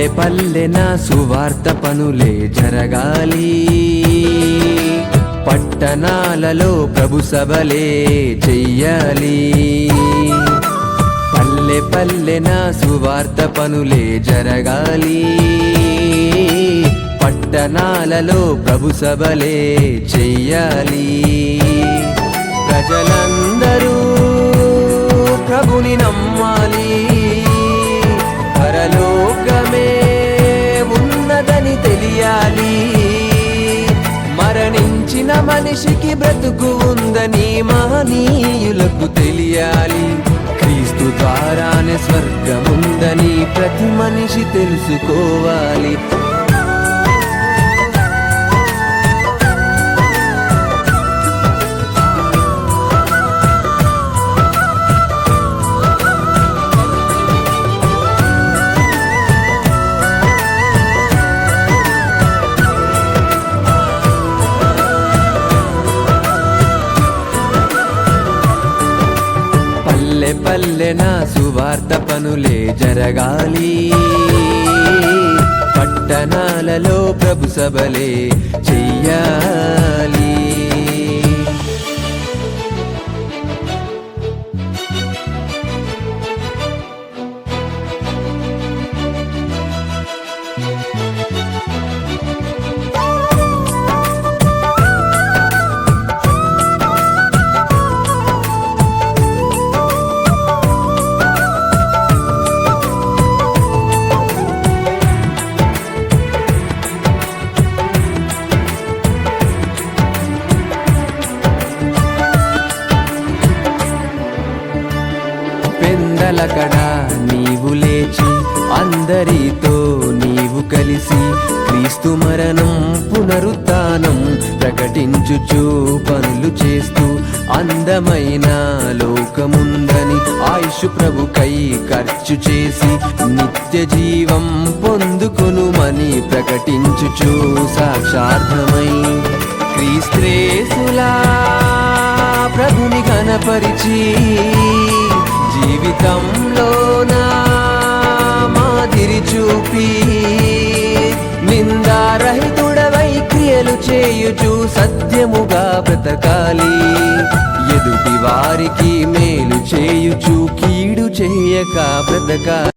పల్లె పల్లెన సువార్త పనులే జరగాలి, పట్టణాలలో ప్రభు సభలే చెయ్యాలి. పల్లె పల్లెన సువార్త పనులే జరగాలి, పట్టణాలలో ప్రభు సభలే చెయ్యాలి. ప్రజలందరూ ప్రభుని నమ్మాలి, పరలోకమే ఉన్నదని తెలియాలి. మరణించిన మనిషికి బ్రతుకు ఉందని మహనీయులకు తెలియాలి. క్రీస్తు ద్వారానే స్వర్గముందని ప్రతి మనిషి తెలుసుకోవాలి. పల్లె పల్లెన సువార్త పనులే జరగాలి, పట్టణాలలో ప్రభు సభలే చెయ్యాలి. పెందలకడ నీవు లేచి అందరితో నీవు కలిసి క్రీస్తు మరణం పునరుత్థానం ప్రకటించుచు పనులు చేస్తూ అందమైన లోకముందని ఆయుష్ ప్రభుకై ఖర్చు చేసి నిత్య జీవం పొందుకొనుమని ప్రకటించుచు సాక్షార్థమై క్రీస్తులా ప్రభుని కనపరిచి జీవితంలో నా మాదిరి చూపి నిందారహితుడవై క్రియలు చేయుచు సత్యముగా బ్రతకాలి. ఎదుటి వారికి మేలు చేయుచు కీడు చేయక బ్రతకాలి.